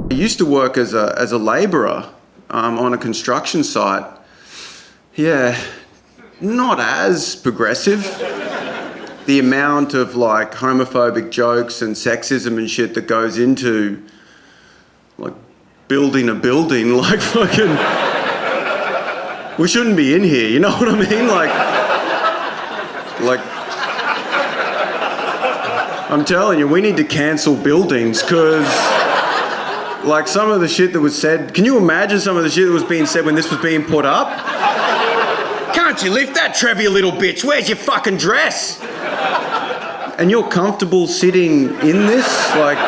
I used to work as a labourer on a construction site. Yeah, not as progressive. The amount of like homophobic jokes and sexism and shit that goes into like building a building, like fucking, we shouldn't be in here, you know what I mean? Like, I'm telling you, we need to cancel buildings, because like some of the shit that was said, can you imagine some of the shit that was being said when this was being put up? Can't you lift that, Trev, you little bitch? Where's your fucking dress? And you're comfortable sitting in this, like,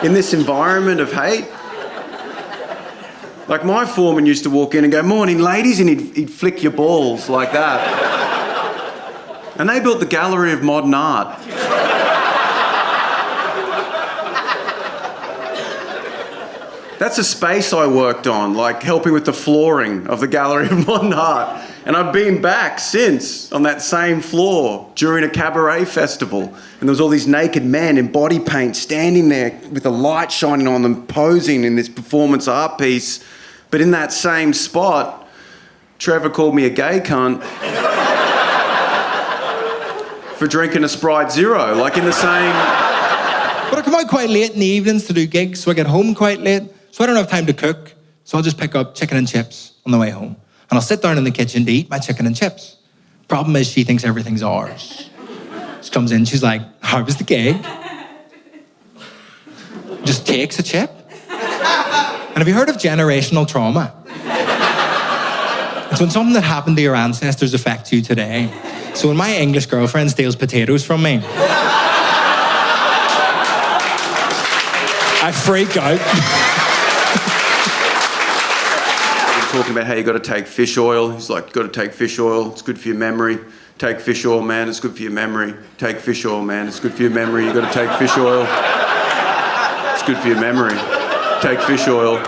in this environment of hate? Like, my foreman used to walk in and go, "Morning, ladies," and he'd flick your balls like that. And they built the Gallery of Modern Art. That's a space I worked on, like helping with the flooring of the Gallery of Modern Art. And I've been back since on that same floor during a cabaret festival. And there was all these naked men in body paint standing there with the light shining on them, posing in this performance art piece. But in that same spot, Trevor called me a gay cunt for drinking a Sprite Zero, like in the same... But I come out quite late in the evenings to do gigs, so I get home quite late. So I don't have time to cook, so I'll just pick up chicken and chips on the way home. And I'll sit down in the kitchen to eat my chicken and chips. Problem is, she thinks everything's ours. She comes in, she's like, "How was the gig?" Just takes a chip. And have you heard of generational trauma? It's when something that happened to your ancestors affects you today. So when my English girlfriend steals potatoes from me, I freak out. Talking about how you got to take fish oil. He's like, "Got to take fish oil. It's good for your memory. Take fish oil, man. It's good for your memory. Take fish oil, man. It's good for your memory. You got to take fish oil. It's good for your memory. Take fish oil."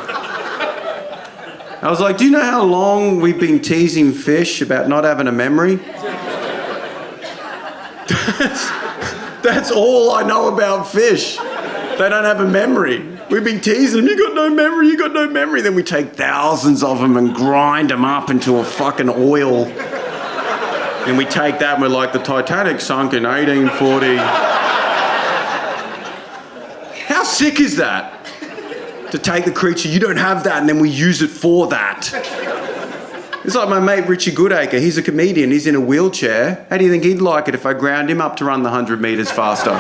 I was like, "Do you know how long we've been teasing fish about not having a memory?" That's all I know about fish. They don't have a memory. We've been teasing them, "You got no memory, you got no memory." Then we take thousands of them and grind them up into a fucking oil. And we take that and we're like, "The Titanic sunk in 1840. How sick is that? To take the creature, you don't have that, and then we use it for that. It's like my mate Richie Goodacre. He's a comedian, he's in a wheelchair. How do you think he'd like it if I ground him up to run the 100 metres faster?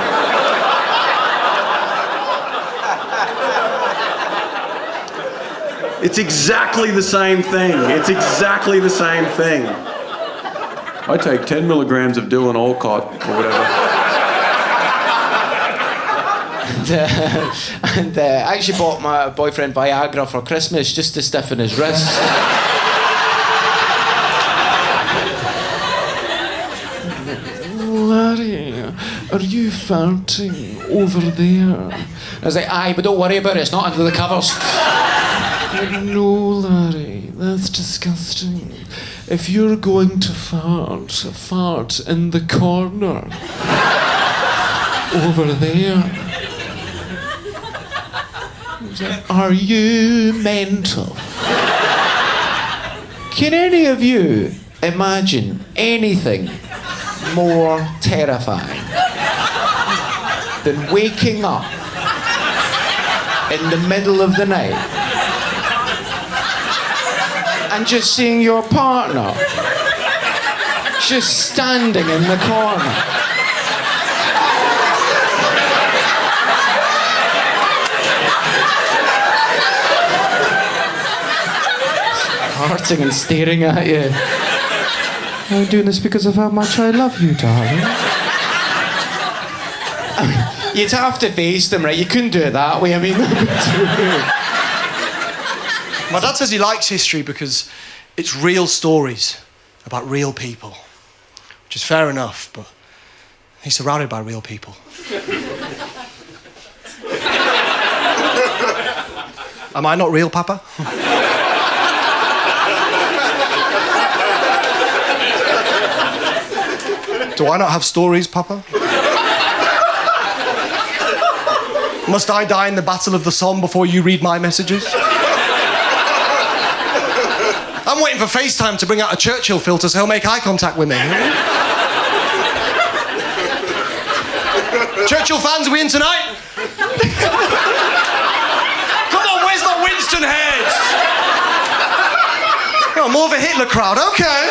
It's exactly the same thing. It's exactly the same thing. I take 10 milligrams of Dylan Alcott or whatever. And I actually bought my boyfriend Viagra for Christmas just to stiffen his wrist. Larry, are you farting over there? I was like, "Aye, but don't worry about it, it's not under the covers." "No, Larry, that's disgusting. If you're going to fart in the corner over there." "Are you mental? Can any of you imagine anything more terrifying than waking up in the middle of the night and just seeing your partner just standing in the corner?" Farting and staring at you. "I'm doing this because of how much I love you, darling." I mean, you'd have to face them, right? You couldn't do it that way. I mean, that'd be too weird. My dad says he likes history because it's real stories about real people, which is fair enough, but he's surrounded by real people. Am I not real, Papa? Do I not have stories, Papa? Must I die in the Battle of the Somme before you read my messages? I'm waiting for FaceTime to bring out a Churchill filter so he'll make eye contact with me. Churchill fans, are we in tonight? Come on, where's my Winston heads? Oh, more of a Hitler crowd, okay.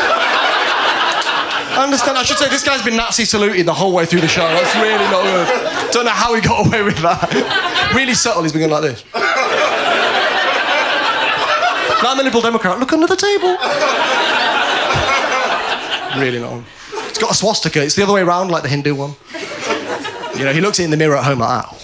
I understand. I should say this guy's been Nazi saluted the whole way through the show. That's really not good. Don't know how he got away with that. Really subtle, he's been going like this. Now I'm a Liberal Democrat. Look under the table. Really not. It's got a swastika. It's the other way around, like the Hindu one. You know, he looks in the mirror at home like that.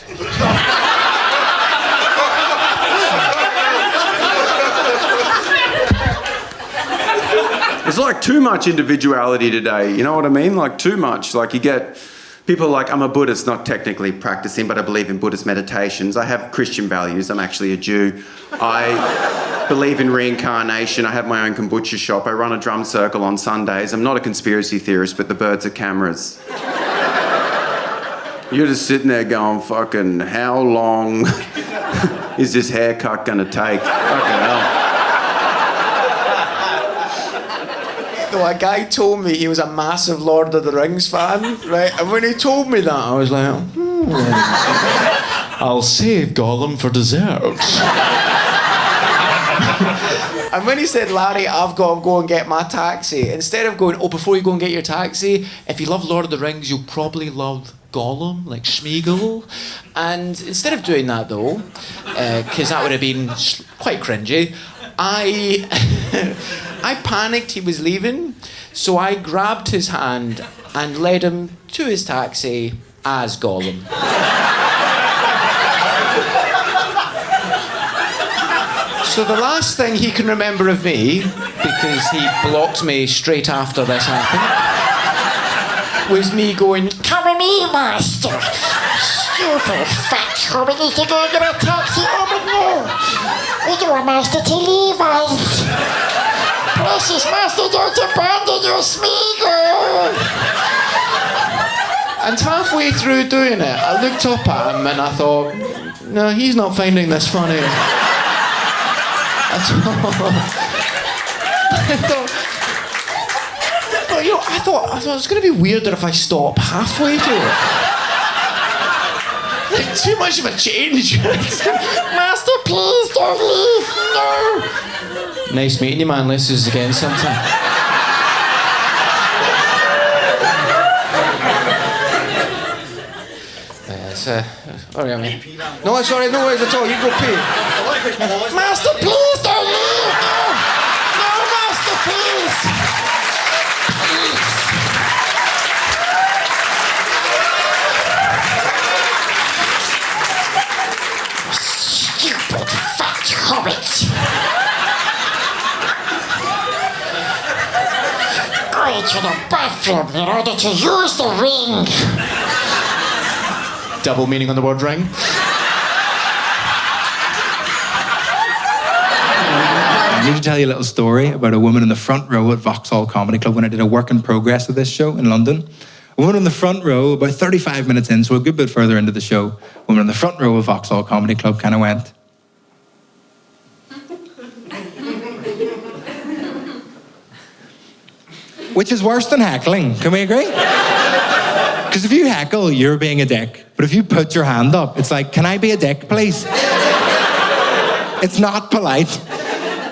There's like too much individuality today, you know what I mean? Like too much. Like you get people like, I'm a Buddhist, not technically practicing, but I believe in Buddhist meditations. I have Christian values. I'm actually a Jew. I believe in reincarnation. I have my own kombucha shop. I run a drum circle on Sundays. I'm not a conspiracy theorist, but the birds are cameras. You're just sitting there going, fucking, how long is this haircut gonna take? Fucking hell. So a guy told me he was a massive Lord of the Rings fan, right? And when he told me that, I was like, I'll save Gollum for dessert. And when he said, Larry, I've got to go and get my taxi, instead of going, oh, before you go and get your taxi, if you love Lord of the Rings, you'll probably love Gollum, like Schmeagol. And instead of doing that, though, because that would have been quite cringy, I panicked he was leaving, so I grabbed his hand and led him to his taxi as Gollum. So the last thing he can remember of me, because he blocked me straight after this happened, was me going, "Come with me, master. Stupid fat hobbit needs to go and get a taxi. Oh, but no. We don't want master to leave us. Precious master, don't abandon your Smeagol." And halfway through doing it, I looked up at him and I thought, no, he's not finding this funny at all. I thought it was going to be weirder if I stop halfway through it. Like, too much of a change. Master, please don't leave. No. Nice meeting you, man. Let's do this again sometime. Sorry, I mean. No, sorry, no worries at all. You go pee. Master, please don't leave. No, no, Master, please. Stupid fat hobbit. Go to the bathroom in order to use the ring. Double meaning on the word ring. I need to tell you a little story about a woman in the front row at Vauxhall Comedy Club when I did a work in progress of this show in London. A woman in the front row, about 35 minutes in, so a good bit further into the show, a woman in the front row of Vauxhall Comedy Club kind of went, which is worse than heckling, can we agree? Because if you heckle, you're being a dick. But if you put your hand up, it's like, can I be a dick, please? It's not polite.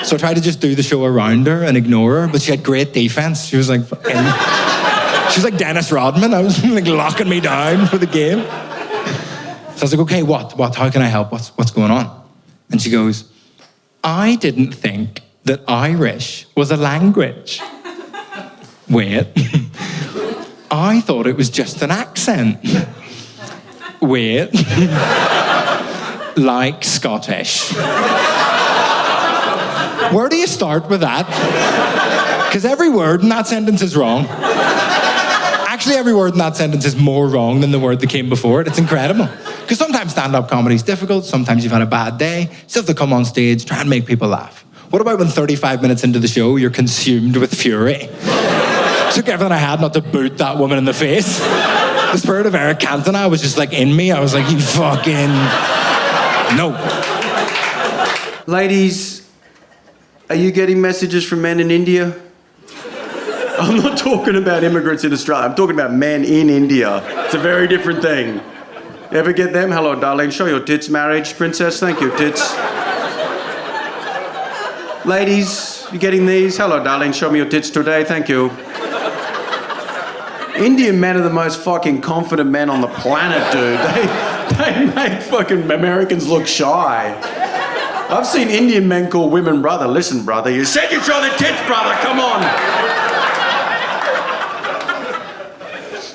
So I tried to just do the show around her and ignore her, but she had great defense. She was like, she was like Dennis Rodman. I was like locking me down for the game. So I was like, okay, what? How can I help? What's going on? And she goes, I didn't think that Irish was a language. Wait. I thought it was just an accent. Wait. Like Scottish. Where do you start with that? Because every word in that sentence is wrong. Actually, every word in that sentence is more wrong than the word that came before it. It's incredible. Because sometimes stand-up comedy is difficult. Sometimes you've had a bad day. You still have to come on stage, try and make people laugh. What about when 35 minutes into the show, you're consumed with fury? Took everything I had not to boot that woman in the face. The spirit of Eric Cantona was just like in me. I was like, you fucking... No. Ladies, are you getting messages from men in India? I'm not talking about immigrants in Australia. I'm talking about men in India. It's a very different thing. Ever get them? Hello, darling. Show your tits. Marriage, princess. Thank you, tits. Ladies, you getting these? Hello, darling. Show me your tits today. Thank you. Indian men are the most fucking confident men on the planet, dude. They make fucking Americans look shy. I've seen Indian men call women brother. Listen, brother, you said you'd show the tits, brother. Come on.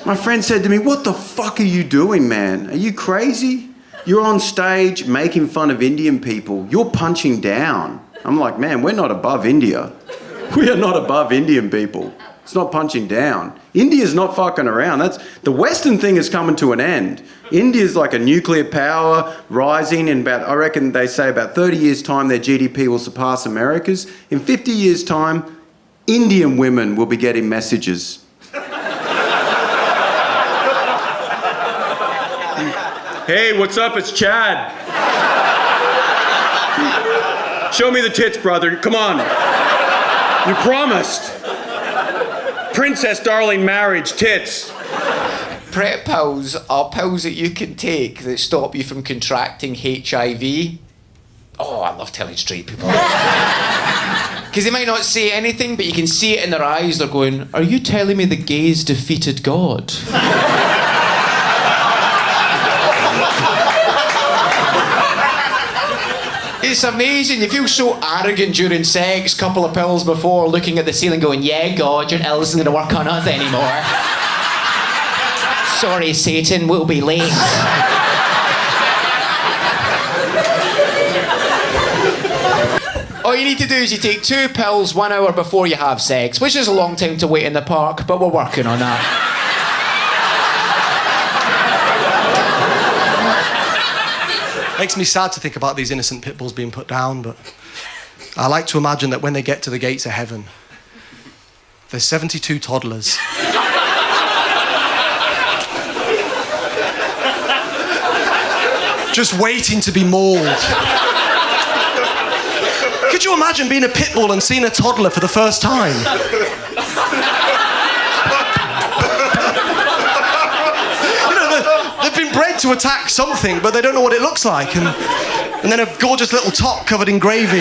My friend said to me, what the fuck are you doing, man? Are you crazy? You're on stage making fun of Indian people. You're punching down. I'm like, man, we're not above India. We are not above Indian people. It's not punching down. India's not fucking around. The Western thing is coming to an end. India's like a nuclear power rising in about, I reckon they say about 30 years' time their GDP will surpass America's. In 50 years' time, Indian women will be getting messages. Hey, what's up? It's Chad. Show me the tits, brother. Come on. You promised. Princess, darling, marriage, tits. Prep pills are pills that you can take that stop you from contracting HIV. Oh, I love telling straight people. Because they might not say anything, but you can see it in their eyes. They're going, are you telling me the gays defeated God? It's amazing. You feel so arrogant during sex, couple of pills before, looking at the ceiling going, yeah, God, your ill isn't going to work on us anymore. Sorry, Satan, we'll be late. All you need to do is you take 2 pills 1 hour before you have sex, which is a long time to wait in the park, but we're working on that. Makes me sad to think about these innocent pit bulls being put down, but I like to imagine that when they get to the gates of heaven, there's 72 toddlers. Just waiting to be mauled. Could you imagine being a pit bull and seeing a toddler for the first time? They've been bred to attack something, but they don't know what it looks like. And then a gorgeous little tot covered in gravy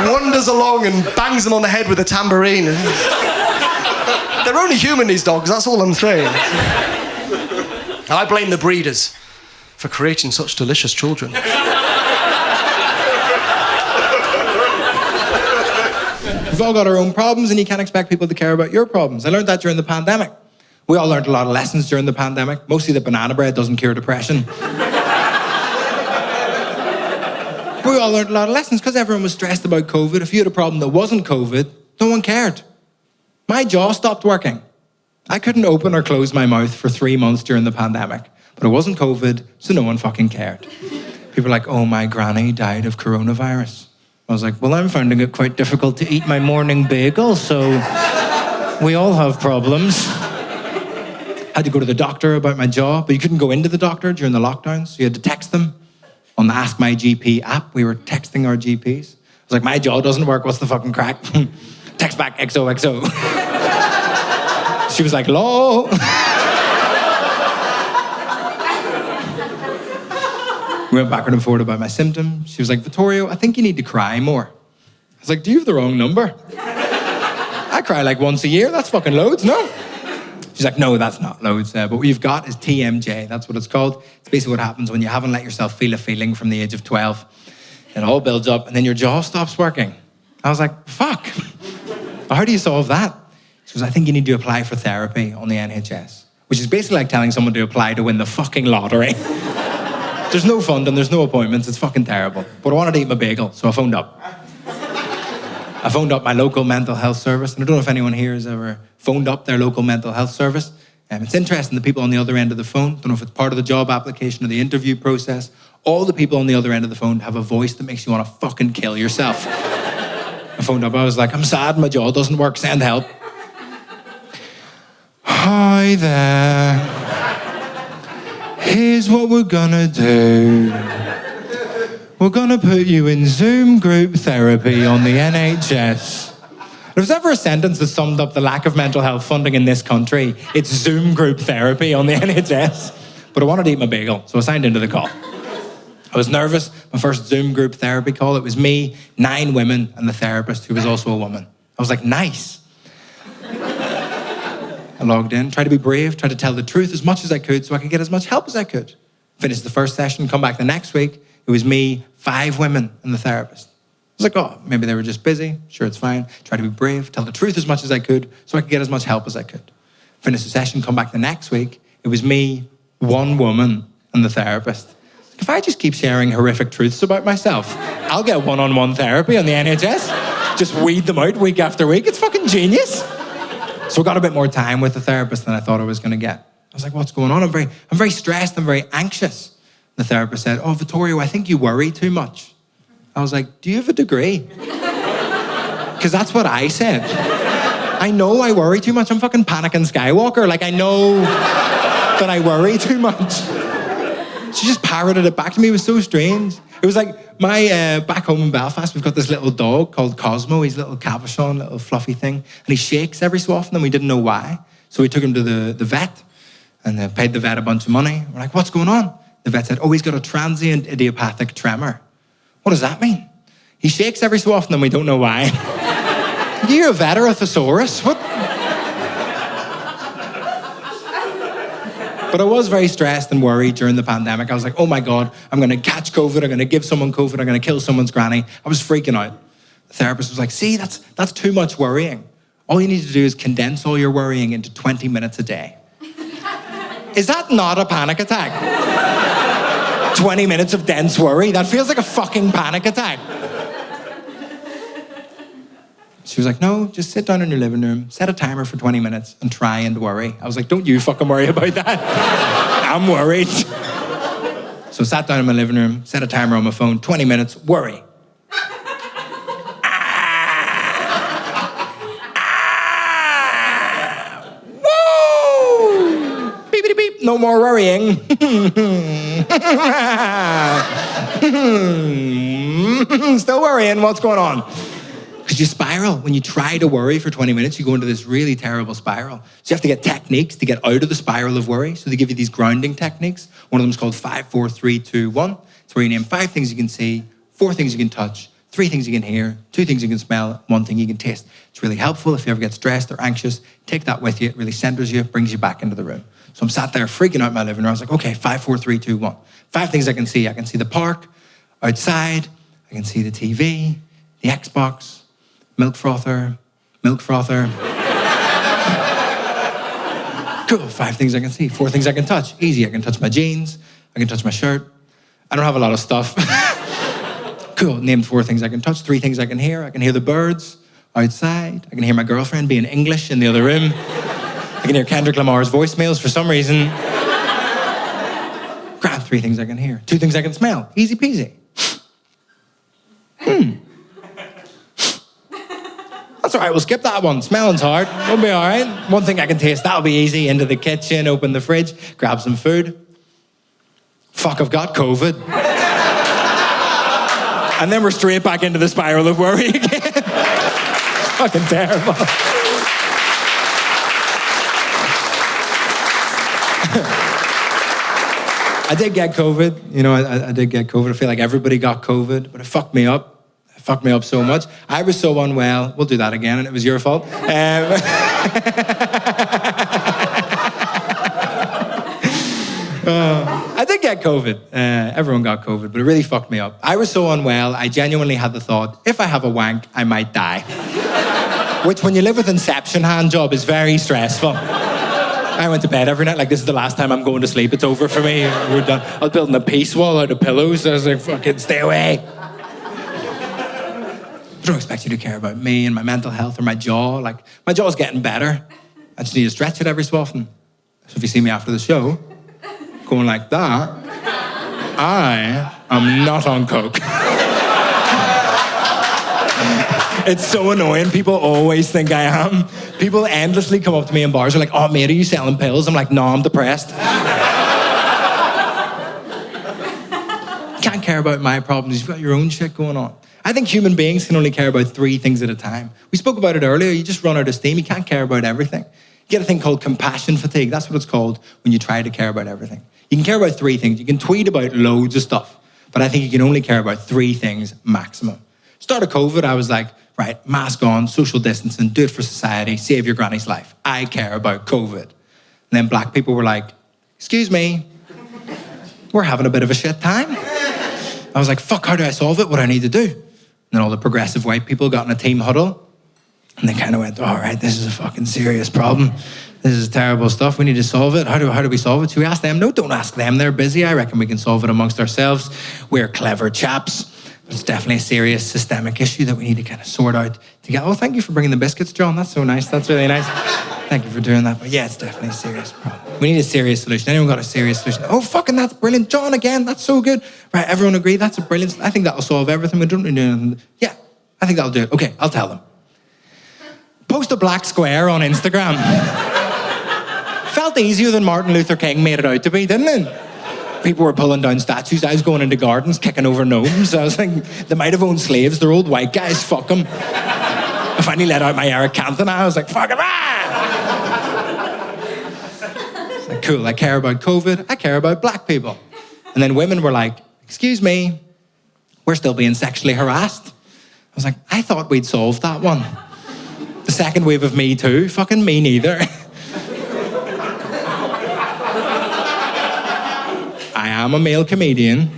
wanders along and bangs them on the head with a tambourine. They're only human, these dogs, that's all I'm saying. And I blame the breeders for creating such delicious children. We've all got our own problems, and you can't expect people to care about your problems. I learned that during the pandemic. We all learned a lot of lessons during the pandemic. Mostly that banana bread doesn't cure depression. We all learned a lot of lessons because everyone was stressed about COVID. If you had a problem that wasn't COVID, no one cared. My jaw stopped working. I couldn't open or close my mouth for 3 months during the pandemic. But it wasn't COVID, so no one fucking cared. People were like, oh, my granny died of coronavirus. I was like, well, I'm finding it quite difficult to eat my morning bagel, so we all have problems. I had to go to the doctor about my jaw, but you couldn't go into the doctor during the lockdowns, so you had to text them. On the Ask My GP app, we were texting our GPs. I was like, my jaw doesn't work, what's the fucking crack? Text back XOXO. She was like, lol. We went backward and forward about my symptoms. She was like, Vittorio, I think you need to cry more. I was like, do you have the wrong number? I cry like once a year, that's fucking loads, no? She's like, no, that's not loads. But what you've got is TMJ. That's what it's called. It's basically what happens when you haven't let yourself feel a feeling from the age of 12. It all builds up, and then your jaw stops working. I was like, fuck. How do you solve that? She goes, I think you need to apply for therapy on the NHS, which is basically like telling someone to apply to win the fucking lottery. There's no funding, there's no appointments. It's fucking terrible. But I wanted to eat my bagel, so I phoned up. I phoned up my local mental health service, and I don't know if anyone here has ever phoned up their local mental health service. It's interesting, the people on the other end of the phone, don't know if it's part of the job application or the interview process, all the people on the other end of the phone have a voice that makes you want to fucking kill yourself. I phoned up, I was like, I'm sad, my jaw doesn't work, send help. Hi there. Here's what we're gonna do. We're gonna put you in Zoom group therapy on the NHS. If there's ever a sentence that summed up the lack of mental health funding in this country, it's Zoom group therapy on the NHS. But I wanted to eat my bagel, so I signed into the call. I was nervous. My first Zoom group therapy call, it was me, 9 women, and the therapist, who was also a woman. I was like, nice. I logged in, tried to be brave, tried to tell the truth as much as I could so I could get as much help as I could. Finished the first session, come back the next week. It was me, 5 women, and the therapist. I was like, oh, maybe they were just busy. Sure, it's fine. Try to be brave, tell the truth as much as I could so I could get as much help as I could. Finish the session, come back the next week. It was me, 1 woman, and the therapist. If I just keep sharing horrific truths about myself, I'll get one-on-one therapy on the NHS. Just weed them out week after week. It's fucking genius. So I got a bit more time with the therapist than I thought I was going to get. I was like, what's going on? I'm very stressed. I'm very anxious. The therapist said, oh, Vittorio, I think you worry too much. I was like, do you have a degree? Because that's what I said. I know I worry too much. I'm fucking Anakin Skywalker. Like, I know that I worry too much. She just parroted it back to me. It was so strange. It was like my, back home in Belfast, we've got this little dog called Cosmo. He's a little cabochon, little fluffy thing. And he shakes every so often and we didn't know why. So we took him to the vet and paid the vet a bunch of money. We're like, what's going on? The vet said, oh, he's got a transient idiopathic tremor. What does that mean? He shakes every so often and we don't know why. You're a vet or a thesaurus? What? But I was very stressed and worried during the pandemic. I was like, oh my God, I'm going to catch COVID. I'm going to give someone COVID. I'm going to kill someone's granny. I was freaking out. The therapist was like, see, that's too much worrying. All you need to do is condense all your worrying into 20 minutes a day. Is that not a panic attack? 20 minutes of dense worry? That feels like a fucking panic attack. She was like, no, just sit down in your living room, set a timer for 20 minutes and try and worry. I was like, don't you fucking worry about that. I'm worried. So I sat down in my living room, set a timer on my phone, 20 minutes, worry. Woo! Beep, beep, no more worrying. Still worrying, what's going on? Because you spiral. When you try to worry for 20 minutes, you go into this really terrible spiral. So you have to get techniques to get out of the spiral of worry. So they give you these grounding techniques. One of them is called 5, 4, 3, 2, 1. It's where you name 5 things you can see, 4 things you can touch, 3 things you can hear, 2 things you can smell, 1 thing you can taste. It's really helpful if you ever get stressed or anxious. Take that with you. It really centers you, brings you back into the room. So I'm sat there freaking out in my living room. I was like, okay, 5, 4, 3, 2, 1. 5 things I can see. I can see the park, outside. I can see the TV, the Xbox, milk frother. Cool, 5 things I can see. 4 things I can touch. Easy, I can touch my jeans. I can touch my shirt. I don't have a lot of stuff. Cool, named 4 things I can touch. 3 things I can hear. I can hear the birds outside. I can hear my girlfriend being English in the other room. I can hear Kendrick Lamar's voicemails for some reason. Grand, 3 things I can hear. 2 things I can smell. Easy peasy. That's all right, we'll skip that one. Smelling's hard. We'll be all right. 1 thing I can taste, that'll be easy. Into the kitchen, open the fridge, grab some food. Fuck, I've got COVID. And then we're straight back into the spiral of worry again. It's fucking terrible. I did get COVID. You know, I did get COVID. I feel like everybody got COVID, but it fucked me up. It fucked me up so much. I was so unwell. We'll do that again, and it was your fault. I did get COVID. Everyone got COVID, but it really fucked me up. I was so unwell, I genuinely had the thought, if I have a wank, I might die. Which, when you live with Inception hand job, is very stressful. I went to bed every night like, this is the last time I'm going to sleep. It's over for me. We're done. I was building a peace wall out of pillows. I was like, fucking stay away. I don't expect you to care about me and my mental health or my jaw. Like, my jaw's getting better. I just need to stretch it every so often. So if you see me after the show, going like that, I am not on coke. It's so annoying. People always think I am. People endlessly come up to me in bars. They're like, oh, mate, are you selling pills? I'm like, no, I'm depressed. Can't care about my problems. You've got your own shit going on. I think human beings can only care about 3 things at a time. We spoke about it earlier. You just run out of steam. You can't care about everything. You get a thing called compassion fatigue. That's what it's called when you try to care about everything. You can care about 3 things. You can tweet about loads of stuff, but I think you can only care about 3 things maximum. Start of COVID, I was like, right, mask on, social distancing, do it for society, save your granny's life. I care about COVID. And then black people were like, excuse me, we're having a bit of a shit time. I was like, fuck, how do I solve it? What do I need to do? And then all the progressive white people got in a team huddle and they kind of went, all right, this is a fucking serious problem. This is terrible stuff. We need to solve it. How do we solve it? Should we ask them? No, don't ask them. They're busy. I reckon we can solve it amongst ourselves. We're clever chaps. It's definitely a serious systemic issue that we need to kind of sort out together. Oh, thank you for bringing the biscuits, John. That's so nice. That's really nice. Thank you for doing that. But yeah, it's definitely a serious problem. We need a serious solution. Anyone got a serious solution? Oh, fucking that's brilliant. John, again, that's so good. Right, everyone agree? That's a brilliant... I think that'll solve everything. We don't need anything. Yeah, I think that'll do it. Okay, I'll tell them. Post a black square on Instagram. Felt easier than Martin Luther King made it out to be, didn't it? People were pulling down statues. I was going into gardens, kicking over gnomes. I was like, they might have owned slaves. They're old white guys. Fuck them. I finally let out my Eric Cantona. I was like, fuck him. It's like, cool, I care about COVID. I care about black people. And then women were like, excuse me, we're still being sexually harassed. I was like, I thought we'd solved that one. The second wave of Me Too, fucking me neither. I am a male comedian,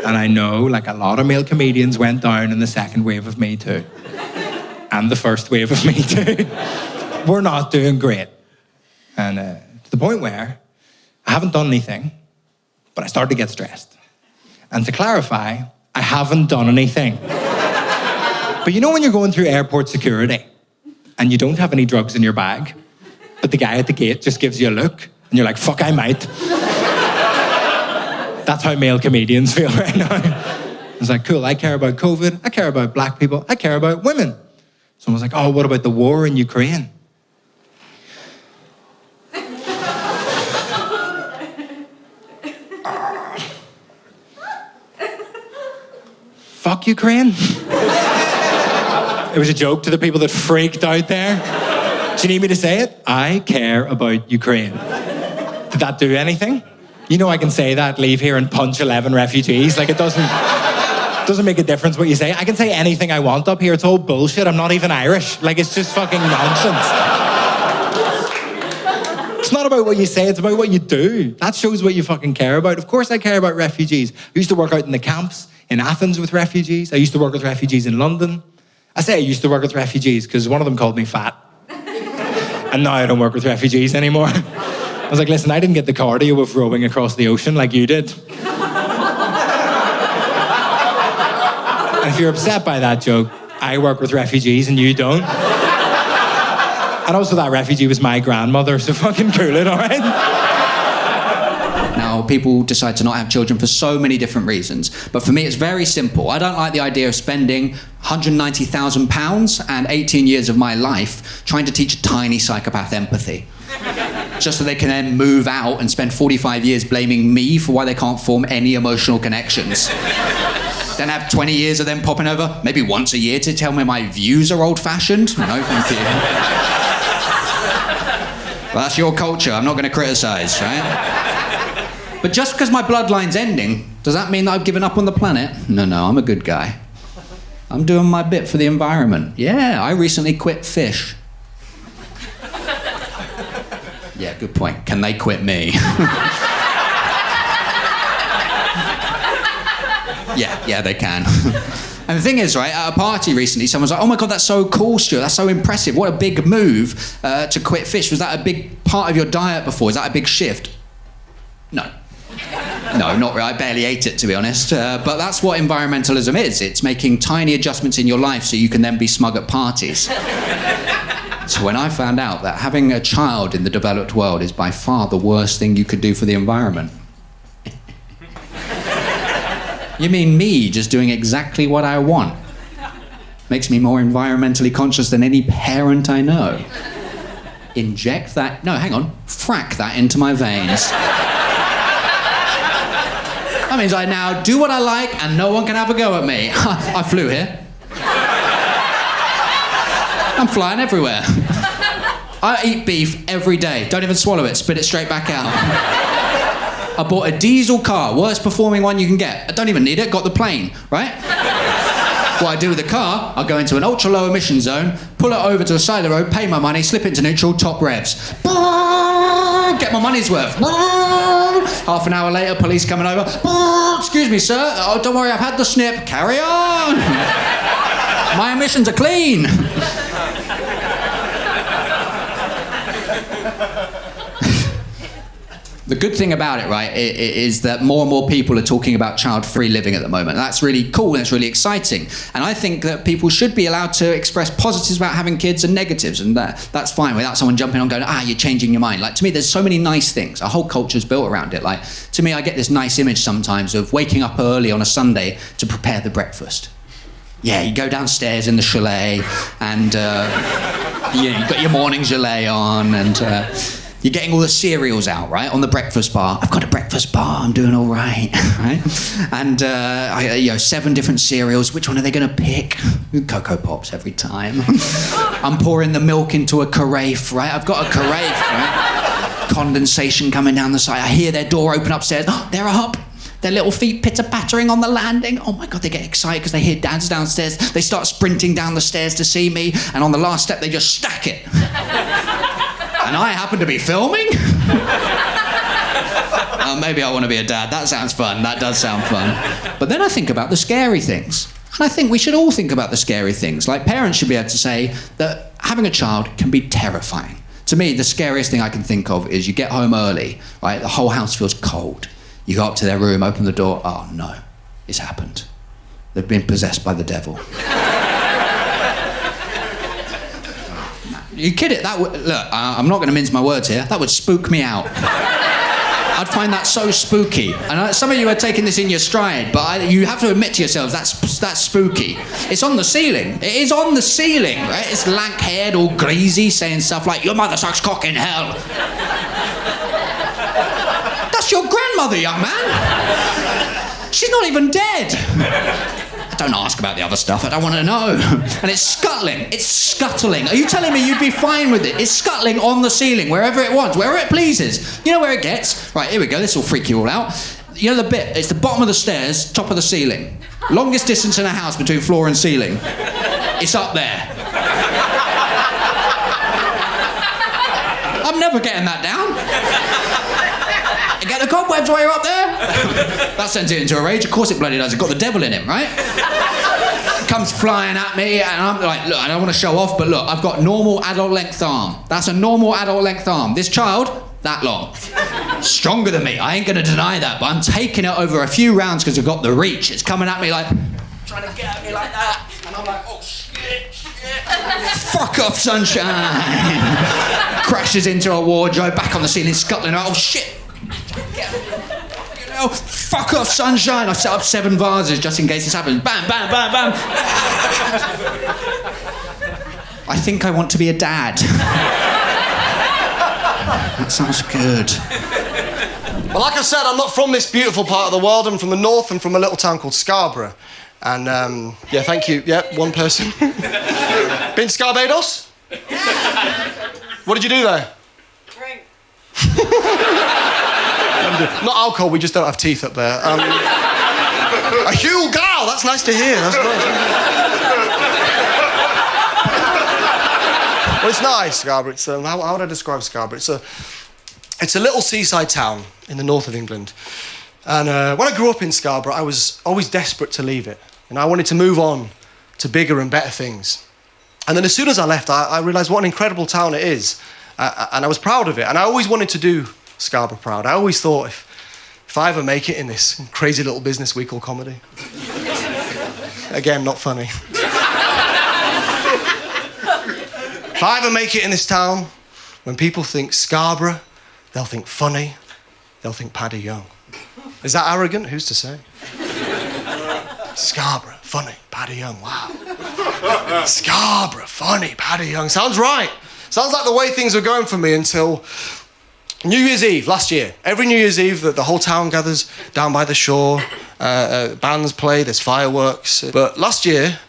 and I know, like, a lot of male comedians went down in the second wave of Me Too. And the first wave of Me Too. We're not doing great. And to the point where I haven't done anything, but I started to get stressed. And to clarify, I haven't done anything. But you know when you're going through airport security and you don't have any drugs in your bag, but the guy at the gate just gives you a look and you're like, fuck, I might. That's how male comedians feel right now. It's like, cool, I care about COVID, I care about black people, I care about women. Someone's like, oh, what about the war in Ukraine? Fuck Ukraine. It was a joke to the people that freaked out there. Do you need me to say it? I care about Ukraine. Did that do anything? You know I can say that, leave here and punch 11 refugees. Like, it doesn't make a difference what you say. I can say anything I want up here. It's all bullshit. I'm not even Irish. Like, it's just fucking nonsense. It's not about what you say, it's about what you do. That shows what you fucking care about. Of course I care about refugees. I used to work out in the camps in Athens with refugees. I used to work with refugees in London. I say I used to work with refugees because one of them called me fat. And now I don't work with refugees anymore. I was like, listen, I didn't get the cardio of rowing across the ocean like you did. And if you're upset by that joke, I work with refugees and you don't. And also that refugee was my grandmother, so fucking cool it, all right? Now, people decide to not have children for so many different reasons. But for me, it's very simple. I don't like the idea of spending £190,000 and 18 years of my life trying to teach a tiny psychopath empathy. Just so they can then move out and spend 45 years blaming me for why they can't form any emotional connections. Then have 20 years of them popping over, maybe once a year, to tell me my views are old-fashioned. No, thank you. Well, that's your culture. I'm not going to criticise, right? But just because my bloodline's ending, does that mean that I've given up on the planet? No, I'm a good guy. I'm doing my bit for the environment. Yeah, I recently quit fish. Yeah, good point. Can they quit me? Yeah, they can. And the thing is, right, at a party recently, someone's like, oh my God, that's so cool, Stuart. That's so impressive. What a big move to quit fish. Was that a big part of your diet before? Is that a big shift? No, not really. I barely ate it, to be honest. But that's what environmentalism is. It's making tiny adjustments in your life so you can then be smug at parties. So when I found out that having a child in the developed world is by far the worst thing you could do for the environment. You mean me just doing exactly what I want? Makes me more environmentally conscious than any parent I know. Inject that... No, hang on. Frack that into my veins. That means I now do what I like and no one can have a go at me. I flew here. I'm flying everywhere. I eat beef every day. Don't even swallow it. Spit it straight back out. I bought a diesel car. Worst performing one you can get. I don't even need it. Got the plane, right? What I do with the car, I'll go into an ultra-low emission zone, pull it over to the side of the road, pay my money, slip into neutral, top revs. Get my money's worth. Half an hour later, police coming over. Excuse me, sir. Oh, don't worry, I've had the snip. Carry on. My emissions are clean. The good thing about it, right, is that more and more people are talking about child-free living at the moment. That's really cool and it's really exciting. And I think that people should be allowed to express positives about having kids and negatives, and that's fine without someone jumping on going, you're changing your mind. Like, to me, there's so many nice things. Our whole culture's built around it. Like, to me, I get this nice image sometimes of waking up early on a Sunday to prepare the breakfast. Yeah, you go downstairs in the chalet and you've got your morning gelée on and... you're getting all the cereals out, right, on the breakfast bar. I've got a breakfast bar, I'm doing all right, right? And, 7 different cereals. Which one are they going to pick? Cocoa Pops every time. I'm pouring the milk into a carafe, right? I've got a carafe, right? Condensation coming down the side. I hear their door open upstairs. Oh, they're up. Their little feet pitter-pattering on the landing. Oh my God, they get excited because they hear Dad's downstairs. They start sprinting down the stairs to see me, and on the last step, they just stack it. And I happen to be filming? Maybe I want to be a dad. That sounds fun. That does sound fun. But then I think about the scary things. And I think we should all think about the scary things. Like, parents should be able to say that having a child can be terrifying. To me, the scariest thing I can think of is you get home early, right? The whole house feels cold. You go up to their room, open the door. Oh, no. It's happened. They've been possessed by the devil. You kid it? Look, I'm not going to mince my words here. That would spook me out. I'd find that so spooky. And some of you are taking this in your stride, but you have to admit to yourselves that's spooky. It's on the ceiling. It is on the ceiling, right? It's lank-haired, all greasy, saying stuff like, "Your mother sucks cock in hell." That's your grandmother, young man. She's not even dead. Don't ask about the other stuff, I don't want to know. And it's scuttling, it's scuttling. Are you telling me you'd be fine with it? It's scuttling on the ceiling, wherever it wants, wherever it pleases. You know where it gets? Right, here we go, this will freak you all out. You know the bit, it's the bottom of the stairs, top of the ceiling. Longest distance in a house between floor and ceiling. It's up there. I'm never getting that down. Get the cobwebs while you're up there? That sends it into a rage. Of course it bloody does. It's got the devil in him, right? Comes flying at me, and I'm like, look, I don't want to show off, but look, I've got normal adult length arm. That's a normal adult length arm. This child, that long. Stronger than me. I ain't going to deny that, but I'm taking it over a few rounds because I've got the reach. It's coming at me like, trying to get at me like that. And I'm like, oh, shit. Fuck off, sunshine. Crashes into a wardrobe, back on the ceiling, scuttling. Oh, shit. Oh, fuck off, sunshine. I've set up 7 vases just in case this happens. Bam, bam, bam, bam. I think I want to be a dad. That sounds good. Well, like I said, I'm not from this beautiful part of the world. I'm from the north. I'm from a little town called Scarborough. And, yeah, thank you. Yeah, one person. Been to Barbados? What did you do there? Drink. Not alcohol, we just don't have teeth up there. A Hugh Gal, that's nice to hear. That's nice. Well, it's nice, Scarborough. It's, how would I describe Scarborough? It's a little seaside town in the north of England. And when I grew up in Scarborough, I was always desperate to leave it. And I wanted to move on to bigger and better things. And then as soon as I left, I realised what an incredible town it is. And I was proud of it. And I always wanted to do Scarborough proud. I always thought if I ever make it in this crazy little business we call comedy. Again, not funny. If I ever make it in this town, when people think Scarborough, they'll think funny, they'll think Paddy Young. Is that arrogant? Who's to say? Scarborough, funny, Paddy Young, wow. Scarborough, funny, Paddy Young. Sounds right. Sounds like the way things were going for me until New Year's Eve last year. Every New Year's Eve, the whole town gathers down by the shore. Bands play, there's fireworks. But last year,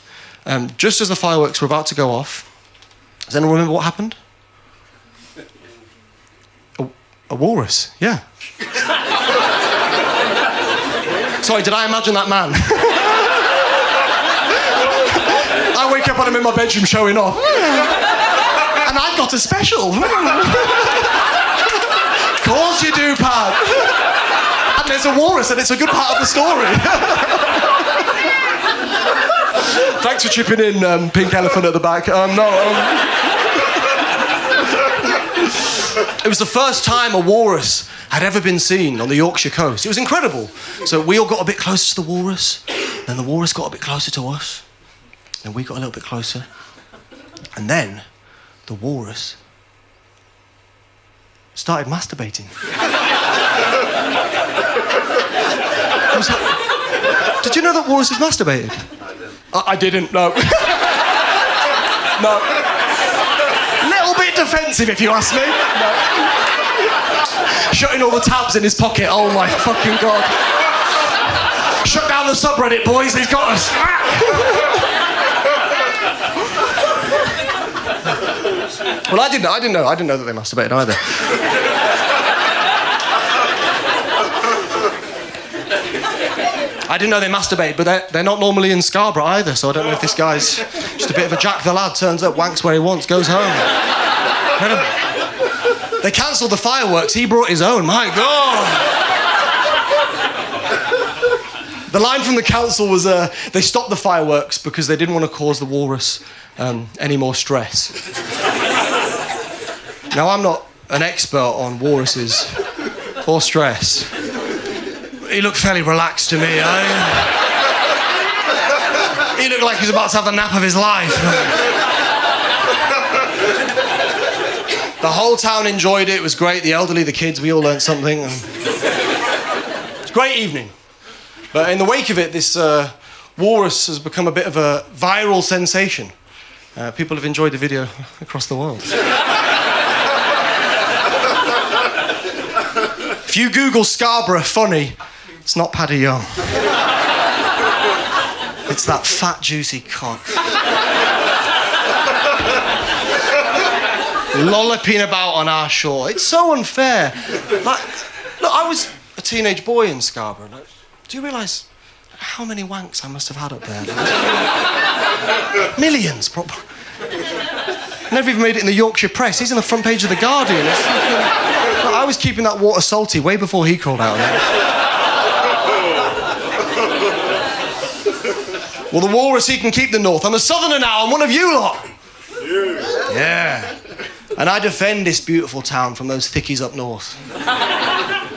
just as the fireworks were about to go off, does anyone remember what happened? A walrus, yeah. Sorry, did I imagine that man? I wake up and I'm in my bedroom showing off. And I've got a special. Of course you do, Pad. And there's a walrus and it's a good part of the story. Thanks for chipping in, Pink Elephant at the back. It was the first time a walrus had ever been seen on the Yorkshire coast. It was incredible. So we all got a bit closer to the walrus, then the walrus got a bit closer to us, and we got a little bit closer. And then the walrus started masturbating. Did you know that walruses masturbated? I didn't, no. No. Little bit defensive, if you ask me. No. Shutting all the tabs in his pocket. Oh my fucking God. Shut down the subreddit, boys. He's got us. Well, I didn't know that they masturbated either. I didn't know they masturbated, but they're not normally in Scarborough either, so I don't know if this guy's just a bit of a Jack the Lad, turns up, wanks where he wants, goes home. They cancelled the fireworks, he brought his own, my God. The line from the council was, they stopped the fireworks because they didn't want to cause the walrus any more stress. Now, I'm not an expert on walruses or stress. He looked fairly relaxed to me. He looked like he was about to have the nap of his life. The whole town enjoyed it. It was great. The elderly, the kids, we all learned something. It's a great evening. But in the wake of it, this walrus has become a bit of a viral sensation. People have enjoyed the video across the world. If you Google Scarborough funny, it's not Paddy Young. It's that fat, juicy cock. Lolloping about on our shore. It's so unfair. Like, look, I was a teenage boy in Scarborough. Like, do you realise how many wanks I must have had up there? Like, millions, probably. Never even made it in the Yorkshire Press. He's on the front page of the Guardian. I was keeping that water salty way before he crawled out of it. Well, the walrus, he can keep the north. I'm a southerner now. I'm one of you lot. Yeah. And I defend this beautiful town from those thickies up north.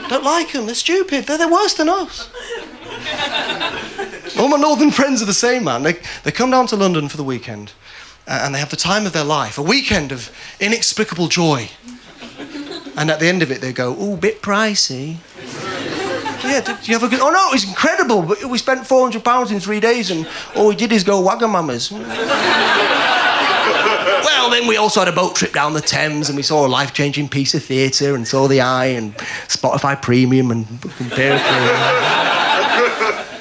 Don't like them. They're stupid. They're worse than us. All my northern friends are the same, man. They come down to London for the weekend and they have the time of their life. A weekend of inexplicable joy. And at the end of it, they go, ooh, bit pricey. Yeah, did you have a good... Oh, no, it was incredible. But we spent £400 in 3 days and all we did is go Wagamama's. Well, then we also had a boat trip down the Thames and we saw a life-changing piece of theatre and saw the Eye and Spotify Premium and Dairy Queen.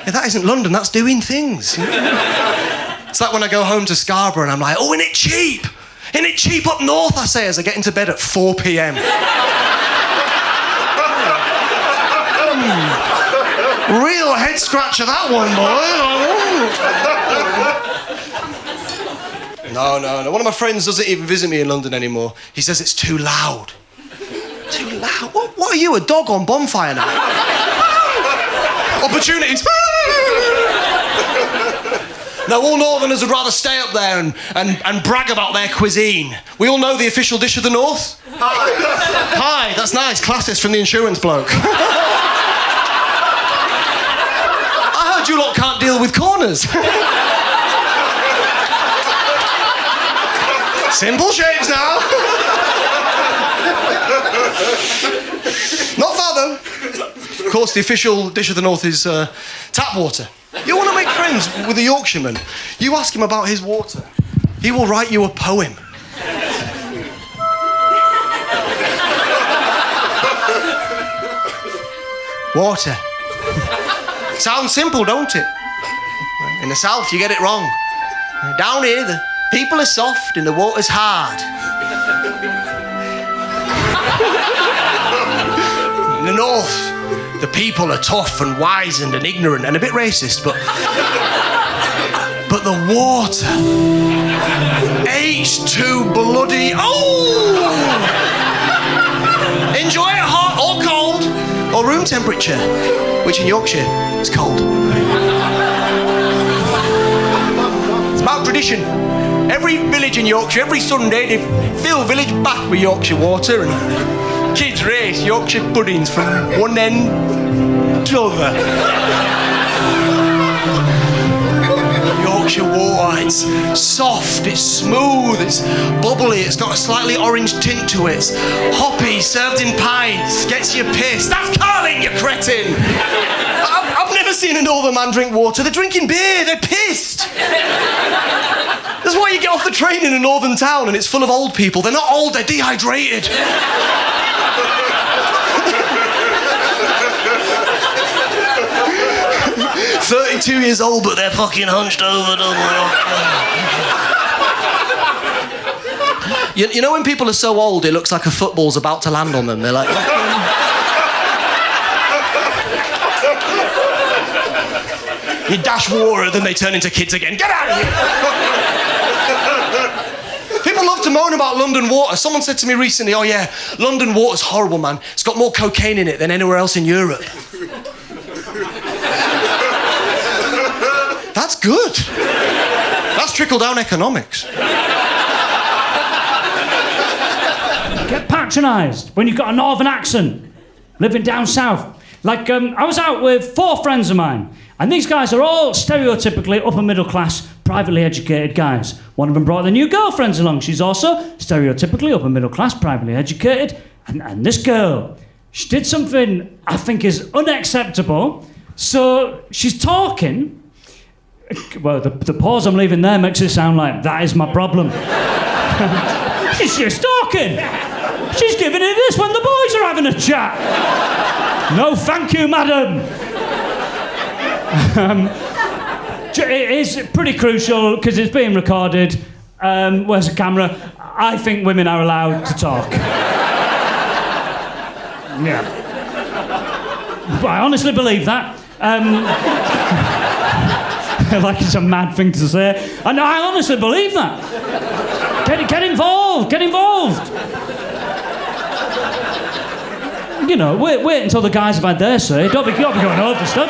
Yeah, that isn't London, that's doing things. It's like when I go home to Scarborough and I'm like, oh, isn't it cheap? Isn't it cheap up north, I say, as I get into bed at 4 p.m. Real head scratcher, that one, boy. No. One of my friends doesn't even visit me in London anymore. He says it's too loud. Too loud? What are you, a dog on bonfire night? Opportunities. Now, all Northerners would rather stay up there and brag about their cuisine. We all know the official dish of the North. Hi, that's nice. Classist from the insurance bloke. I heard you lot can't deal with corners. Simple shapes now. Not far, though. Of course, the official dish of the North is tap water. You want to make... friends with a Yorkshireman. You ask him about his water, he will write you a poem. Water. Sounds simple, don't it? In the south, you get it wrong. Down here, the people are soft and the water's hard. In the north, the people are tough and wizened and ignorant and a bit racist, but the water, H2 bloody, oh! Enjoy it hot or cold, or room temperature, which in Yorkshire is cold. It's about tradition. Every village in Yorkshire, every Sunday, they fill village bath with Yorkshire water and kids race Yorkshire puddings from one end to the other. Yorkshire water, it's soft, it's smooth, it's bubbly, it's got a slightly orange tint to it, it's hoppy, served in pints, gets you pissed. That's Carling, you cretin! I've never seen a northern man drink water. They're drinking beer, they're pissed. That's why you get off the train in a northern town and it's full of old people. They're not old, they're dehydrated. 32 years old, but they're fucking hunched over. You know when people are so old, it looks like a football's about to land on them. They're like... You dash water, then they turn into kids again. Get out of here! People love to moan about London water. Someone said to me recently, oh yeah, London water's horrible, man. It's got more cocaine in it than anywhere else in Europe. That's good. That's trickle-down economics. Get patronised when you've got a northern accent, living down south. Like, I was out with 4 friends of mine, and these guys are all stereotypically upper middle class, privately educated guys. One of them brought their new girlfriends along. She's also stereotypically upper middle class, privately educated. And this girl, she did something I think is unacceptable. So she's talking. Well, the pause I'm leaving there makes it sound like that is my problem. She's just talking. She's giving it this when the boys are having a chat. No, thank you, madam. It is pretty crucial because it's being recorded. Where's the camera? I think women are allowed to talk. Yeah. But I honestly believe that. Like it's a mad thing to say. And I honestly believe that. Get involved. Get involved. You know, wait until the guys have had their say. Don't be going over stuff.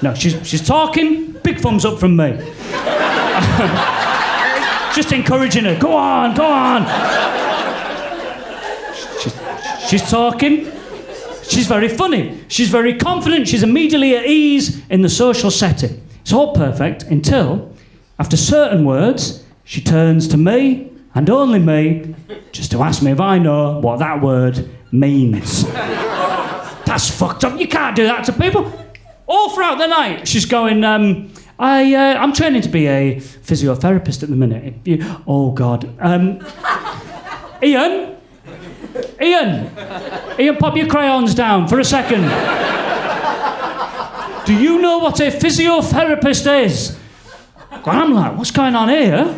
No, she's talking. Big thumbs up from me. Just encouraging her. Go on, go on. She's talking. She's very funny. She's very confident. She's immediately at ease in the social setting. It's all perfect until, after certain words, she turns to me, and only me, just to ask me if I know what that word means. That's fucked up. You can't do that to people. All throughout the night, she's going, I'm training to be a physiotherapist at the minute. Oh, God. Ian, pop your crayons down for a second. Do you know what a physiotherapist is? And I'm like, what's going on here?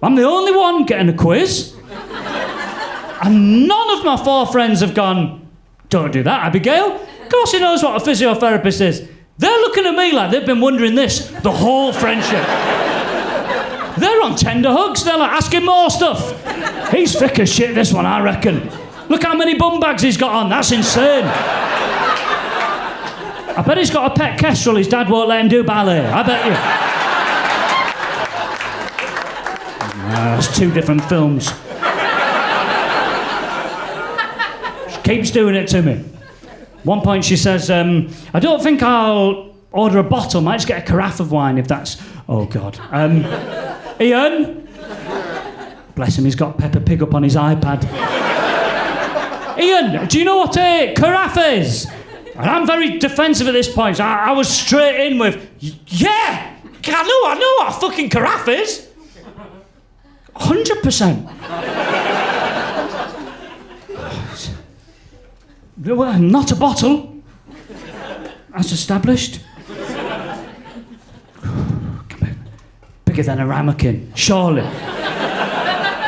I'm the only one getting a quiz. And none of my 4 friends have gone, don't do that, Abigail. Of course he knows what a physiotherapist is. They're looking at me like they've been wondering this the whole friendship. They're on tender hooks. They're like asking more stuff. He's thick as shit, this one, I reckon. Look how many bum bags he's got on. That's insane. I bet he's got a pet kestrel. His dad won't let him do ballet. I bet you. That's 2 different films. She keeps doing it to me. One point she says, I don't think I'll order a bottle. Might just get a carafe of wine if that's... Oh, God. Ian? Bless him, he's got Peppa Pig up on his iPad. Ian, do you know what a carafe is? And I'm very defensive at this point. So I was straight in with, yeah, I know what a fucking carafe is. 100%. Well, not a bottle, as established. Bigger than a ramekin, surely.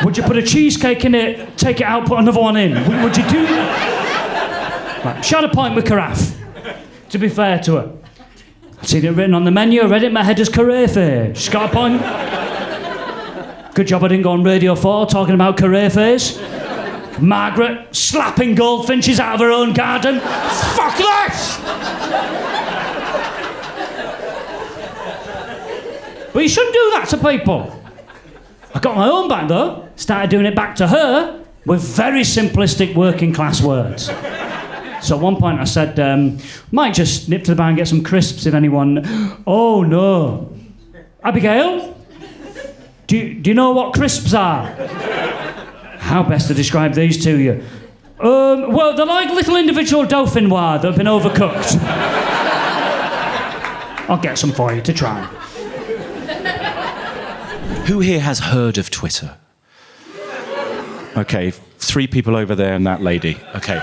Would you put a cheesecake in it, take it out, put another one in? Would you do that? Right, she had a point with carafe, to be fair to her. I'd seen it written on the menu, I read it in my head as carafe. She's got a point. Good job I didn't go on Radio 4 talking about carafes. Margaret slapping goldfinches out of her own garden. Fuck this! But you shouldn't do that to people. I got my own back though. Started doing it back to her with very simplistic working class words. So at one point I said, might just nip to the bar and get some crisps if anyone... Oh no. Abigail? Do you know what crisps are? How best to describe these to you? Well, they're like little individual dauphinoise that have been overcooked. I'll get some for you to try. Who here has heard of Twitter? Okay, 3 people over there and that lady. Okay.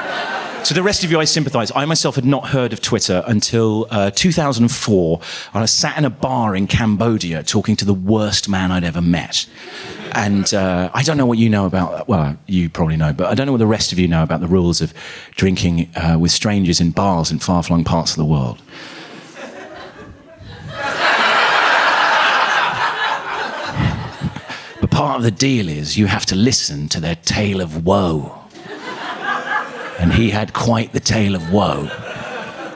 So the rest of you, I sympathise. I myself had not heard of Twitter until 2004. I was sat in a bar in Cambodia talking to the worst man I'd ever met. And I don't know what you know about... Well, you probably know, but I don't know what the rest of you know about the rules of drinking with strangers in bars in far-flung parts of the world. But part of the deal is you have to listen to their tale of woe. And he had quite the tale of woe,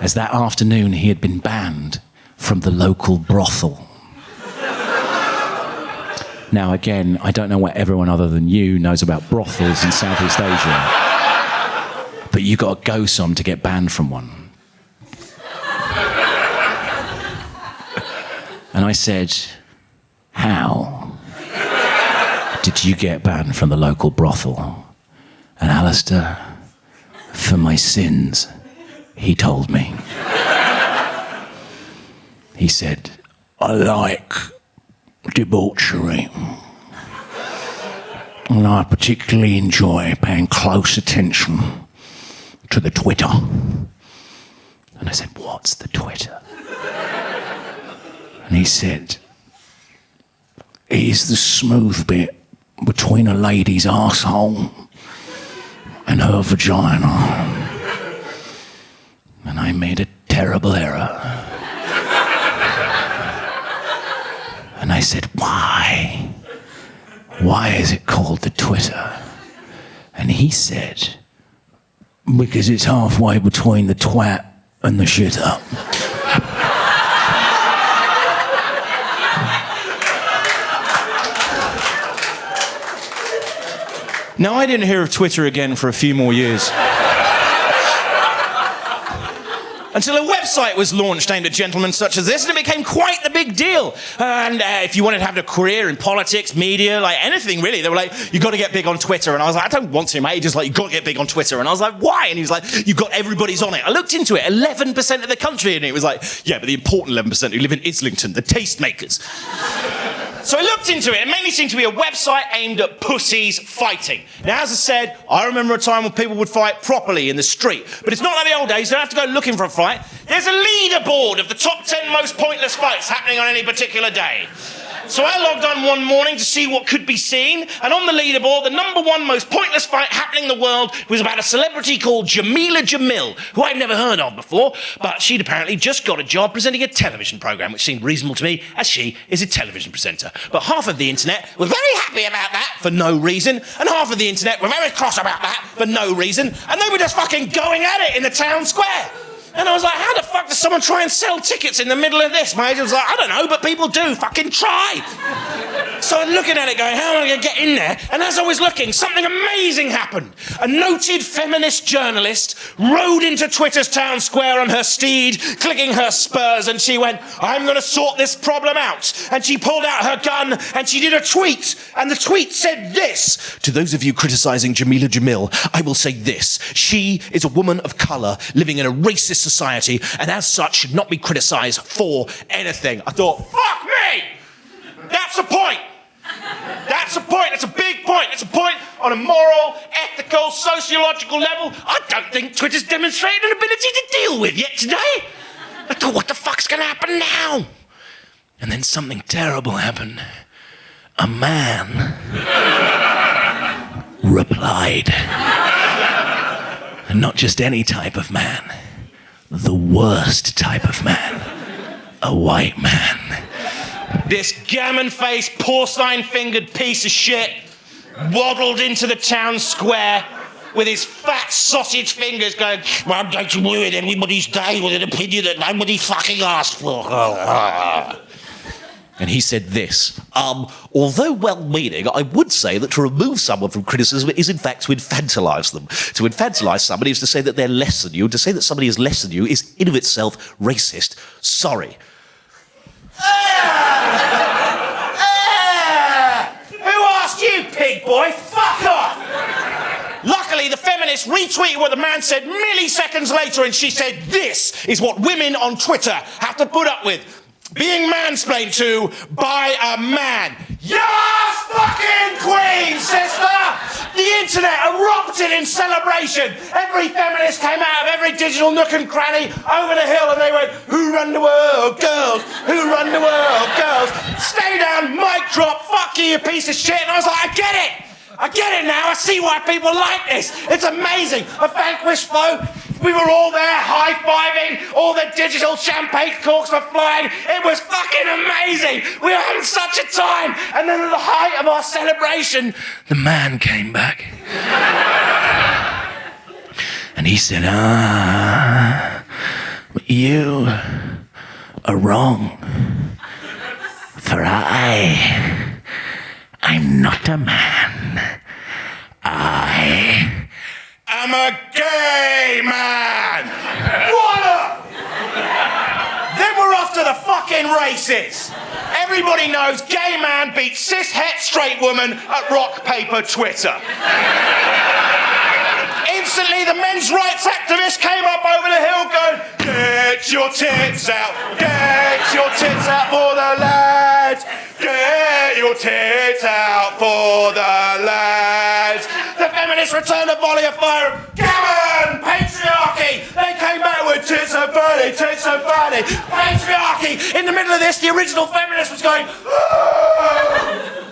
as that afternoon he had been banned from the local brothel. Now, again, I don't know what everyone other than you knows about brothels in Southeast Asia, but you got to go some to get banned from one. And I said, how did you get banned from the local brothel? And Alistair, for my sins, he told me. He said, I like debauchery. And I particularly enjoy paying close attention to the Twitter. And I said, what's the Twitter? And he said, it's the smooth bit between a lady's arsehole and her vagina. And I made a terrible error. And I said, why? Why is it called the Twitter? And he said, because it's halfway between the twat and the shit up. Now, I didn't hear of Twitter again for a few more years. Until a website was launched aimed at gentlemen such as this, and it became quite the big deal. And if you wanted to have a career in politics, media, like anything really, they were like, you've got to get big on Twitter. And I was like, I don't want to, mate. He just like, you've got to get big on Twitter. And I was like, why? And he was like, you've got everybody's on it. I looked into it, 11% of the country, and it was like, yeah, but the important 11% who live in Islington, the tastemakers. So I looked into it. It mainly seemed to be a website aimed at pussies fighting. Now, as I said, I remember a time when people would fight properly in the street. But it's not like the old days. You don't have to go looking for a fight. There's a leaderboard of the top 10 most pointless fights happening on any particular day. So I logged on one morning to see what could be seen, and on the leaderboard, the number 1 most pointless fight happening in the world was about a celebrity called Jamila Jamil, who I've never heard of before, but she'd apparently just got a job presenting a television programme, which seemed reasonable to me, as she is a television presenter. But half of the internet were very happy about that for no reason, and half of the internet were very cross about that for no reason, and they were just fucking going at it in the town square. And I was like, how the fuck does someone try and sell tickets in the middle of this? My agent was like, I don't know, but people do. Fucking try. So I'm looking at it going, how am I going to get in there? And as I was looking, something amazing happened. A noted feminist journalist rode into Twitter's town square on her steed, clicking her spurs, and she went, I'm going to sort this problem out. And she pulled out her gun and she did a tweet. And the tweet said this: to those of you criticising Jamila Jamil, I will say this. She is a woman of colour living in a racist society and as such should not be criticised for anything. I thought, fuck me! That's the point. That's a point. It's a big point. It's a point on a moral, ethical, sociological level I don't think Twitter's demonstrated an ability to deal with yet today. I thought, what the fuck's going to happen now? And then something terrible happened. A man replied. And not just any type of man. The worst type of man. A white man. This gammon-faced, porcine-fingered piece of shit waddled into the town square with his fat sausage fingers going, well, don't you ruin anybody's day with an opinion that nobody fucking asked for. And he said this, although well-meaning, I would say that to remove someone from criticism is in fact to infantilise them. To infantilise somebody is to say that they're less than you. To say that somebody is less than you is in of itself racist. Sorry. Who asked you, pig boy? Fuck off! Luckily, the feminist retweeted what the man said milliseconds later, and she said, this is what women on Twitter have to put up with. Being mansplained to by a man. Yes, fucking queen, sister! The internet erupted in celebration. Every feminist came out of every digital nook and cranny over the hill and they went, who run the world, girls? Who run the world, girls? Stay down, mic drop, fuck you, you piece of shit. And I was like, I get it. I get it now. I see why people like this. It's amazing. A vanquished foe. We were all there high-fiving. All the digital champagne corks were flying. It was fucking amazing. We were having such a time. And then at the height of our celebration, the man came back. And he said, you are wrong. For I'm not a man. I am a gay man. What up? Then we're off to the fucking races. Everybody knows gay man beats cis-het straight woman at rock, paper, Twitter. Instantly, the men's rights activist came up over the hill going, get your tits out for the lads. Get your tits out for the lads. The feminists returned a volley of fire. Gammon! Patriarchy! They came back with tits and body, patriarchy! In the middle of this, the original feminist was going, oh,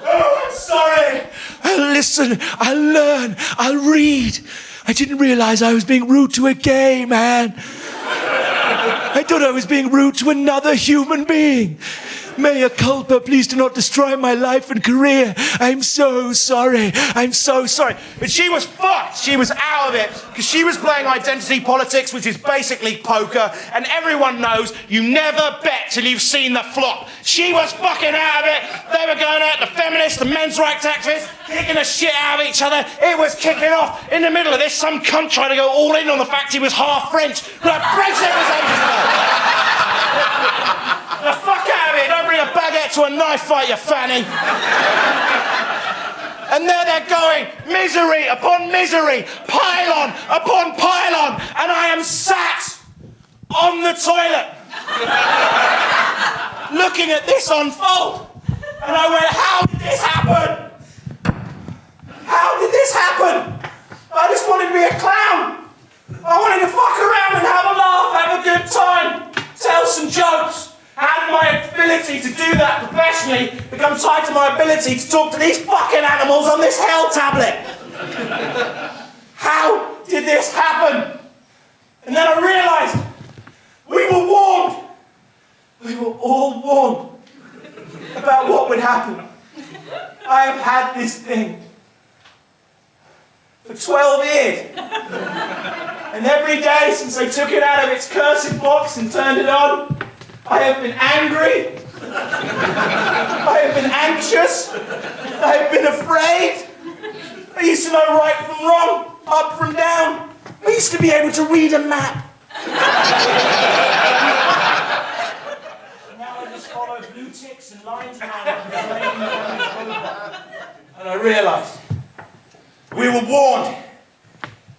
I'm sorry. I'll listen, I'll learn, I'll read. I didn't realise I was being rude to a gay man. I thought I was being rude to another human being. Mea culpa, please do not destroy my life and career. I'm so sorry. I'm so sorry. But she was fucked. She was out of it because she was playing identity politics, which is basically poker. And everyone knows you never bet till you've seen the flop. She was fucking out of it. They were going out, the feminists, the men's rights activists, kicking the shit out of each other. It was kicking off. In the middle of this, some cunt tried to go all in on the fact he was half French. Like, Brexit was ages ago. The fuck out of it. Don't bring a baguette to a knife fight, you fanny. And there they're going, misery upon misery, pylon upon pylon, and I am sat on the toilet looking at this unfold. And I went, how did this happen? How did this happen? I just wanted to be a clown. I wanted to fuck around and have a laugh, have a good time, tell some jokes. How did my ability to do that professionally become tied to my ability to talk to these fucking animals on this hell tablet? How did this happen? And then I realised we were warned. We were all warned about what would happen. I have had this thing for 12 years. And every day since I took it out of its cursed box and turned it on, I have been angry. I have been anxious. I've been afraid. I used to know right from wrong, up from down. I used to be able to read a map. Now I just follow blue ticks and lines around it. And I realised we were warned.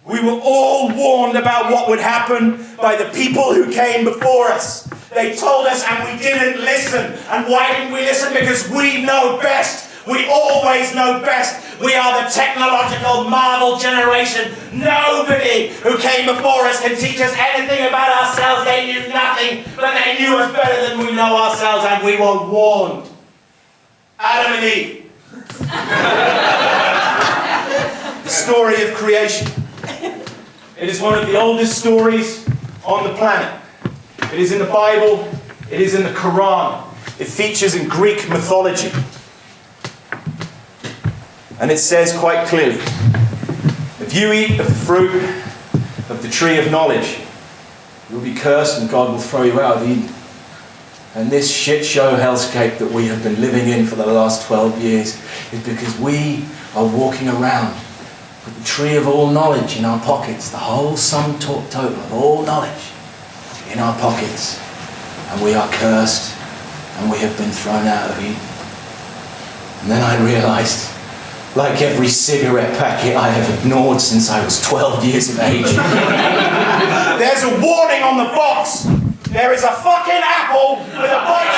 We were all warned about what would happen by the people who came before us. They told us and we didn't listen. And why didn't we listen? Because we know best. We always know best. We are the technological marvel generation. Nobody who came before us can teach us anything about ourselves. They knew nothing, but they knew us better than we know ourselves, and we were warned. Adam and Eve. The story of creation. It is one of the oldest stories on the planet. It is in the Bible. It is in the Quran. It features in Greek mythology. And it says quite clearly, if you eat of the fruit of the tree of knowledge, you'll be cursed and God will throw you out of Eden. And this shit show hellscape that we have been living in for the last 12 years is because we are walking around with the tree of all knowledge in our pockets, the whole sum total of all knowledge in our pockets. And we are cursed and we have been thrown out of Eden. And then I realised, like every cigarette packet I have ignored since I was 12 years of age. There's a warning on the box. There is a fucking apple with a bite